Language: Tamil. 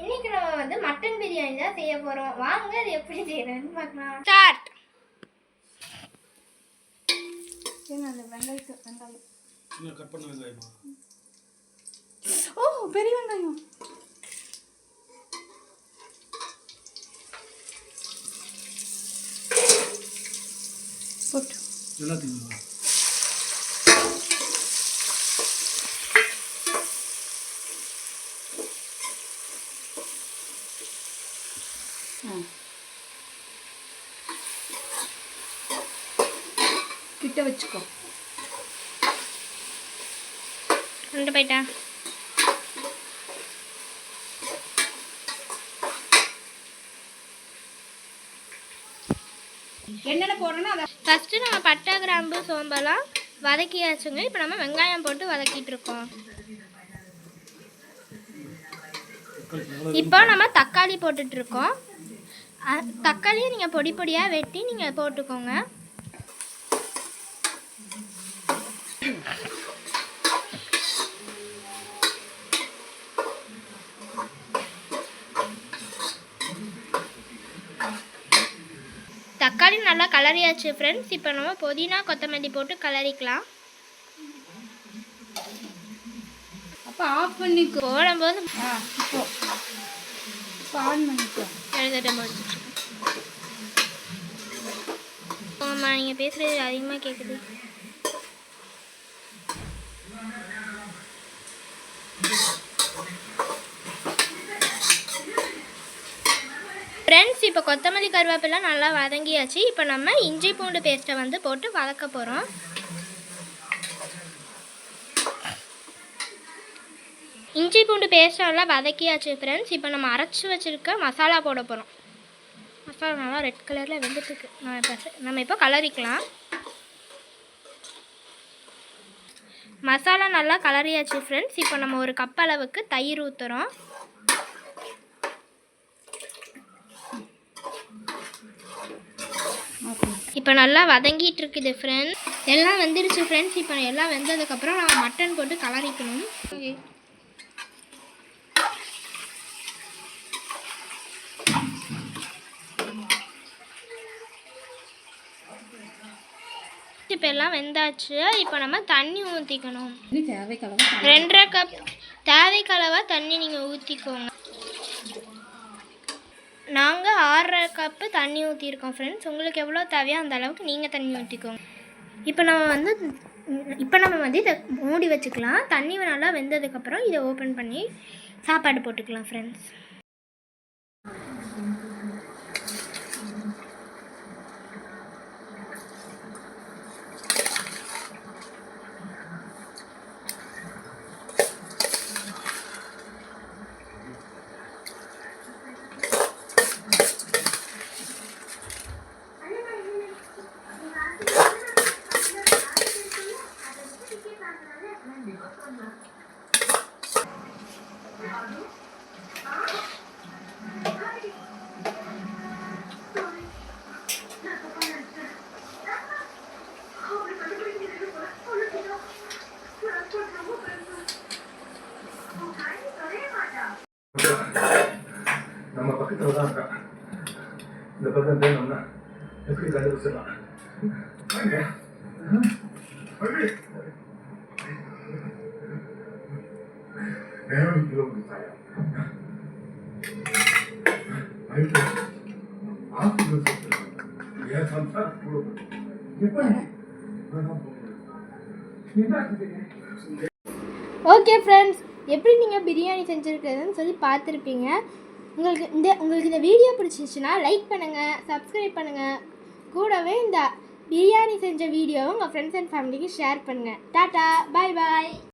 இன்னைக்கு நம்ம வந்து மட்டன் பிரியாணி தான் செய்ய போறோம். வாங்க அது எப்படி செய்யறதுன்னு பார்க்கலாம். ஸ்டார்ட். அந்த வெங்காயம் என்ன கட் பண்ண வெங்காயமா? ஓ பெரிய வெங்காயம். போட்டு எல்லாத்தையும் கிட்ட வச்சுக்கோ. ரெண்டு போயிட்டா. என்னென்ன போடுறோன்னா அதை ஃபஸ்ட்டு நம்ம பட்டை கிராம்பு சோம்பெல்லாம் வதக்கியாச்சுங்க. இப்போ நம்ம வெங்காயம் போட்டு வதக்கிட்டு இருக்கோம். இப்போ நம்ம தக்காளி போட்டுட்ருக்கோம். தக்காளியை நீங்கள் பொடி பொடியாக வெட்டி நீங்கள் போட்டுக்கோங்க. தக்காளி நல்லா கலரியாச்சு ஃப்ரெண்ட்ஸ். இப்போ நம்ம புதினா கொத்தமல்லி போட்டு கலரிக்கலாம். அப்போ ஆஃப் பண்ணிக்கோ. போடும்போது இப்போ ஆன் பண்ணிக்கோ. ஆமாம், நீங்கள் பேசுகிறது அதிகமாக கேட்குது. ஃப்ரெண்ட்ஸ் இப்போ கொத்தமல்லி கருவேப்பிலாம் நல்லா வதங்கியாச்சு. இப்போ நம்ம இஞ்சி பூண்டு பேஸ்ட்டை வந்து போட்டு வதக்க போகிறோம். இஞ்சி பூண்டு பேஸ்ட்டை நல்லா வதக்கியாச்சு ஃப்ரெண்ட்ஸ். இப்போ நம்ம அரைச்சி வச்சுருக்க மசாலா போட போகிறோம். மசாலா நல்லா ரெட் கலரில் வெந்துட்டுருக்கு. நம்ம இப்போ கலரிக்கலாம். மசாலா நல்லா கலரியாச்சு ஃப்ரெண்ட்ஸ். இப்போ நம்ம ஒரு கப் அளவுக்கு தயிர் ஊற்றுறோம். இப்போ நல்லா வதங்கிட்டு இருக்குது ஃப்ரெண்ட்ஸ். எல்லாம் வெந்துடுச்சு ஃப்ரெண்ட்ஸ். இப்போ எல்லாம் வெந்ததுக்கப்புறம் நம்ம மட்டன் போட்டு கலரிக்கணும். இப்போ எல்லாம் வெந்தாச்சு. இப்போ நம்ம தண்ணி ஊற்றிக்கணும். 2.5 கப் தேவைக்களவாக தண்ணி நீங்கள் ஊற்றிக்கோங்க. நாங்கள் 6.5 கப்பு தண்ணி ஊற்றிருக்கோம் ஃப்ரெண்ட்ஸ். உங்களுக்கு எவ்வளோ தேவையோ அந்த அளவுக்கு நீங்கள் தண்ணி ஊற்றிக்கோங்க. இப்போ நம்ம வந்து இதை மூடி வச்சுக்கலாம். தண்ணி நல்லா வெந்ததுக்கப்புறம் இதை ஓப்பன் பண்ணி சாப்பாடு போட்டுக்கலாம் ஃப்ரெண்ட்ஸ். நம்ம பக்கத்தில் தான் இருக்கா. இந்த பக்கம் தேனோம்னா எப்படி கண்டுபிடிச்சிடலாம். ஓகே ஃப்ரெண்ட்ஸ், எப்படி நீங்கள் பிரியாணி செஞ்சுருக்கிறதுன்னு சொல்லி பார்த்துருப்பீங்க. உங்களுக்கு இந்த வீடியோ பிடிச்சிச்சுன்னா லைக் பண்ணுங்கள், சப்ஸ்கிரைப் பண்ணுங்கள். கூடவே இந்த பிரியாணி செஞ்ச வீடியோவை உங்கள் ஃப்ரெண்ட்ஸ் அண்ட் ஃபேமிலிக்கு ஷேர் பண்ணுங்கள். டாட்டா, பாய் பாய்.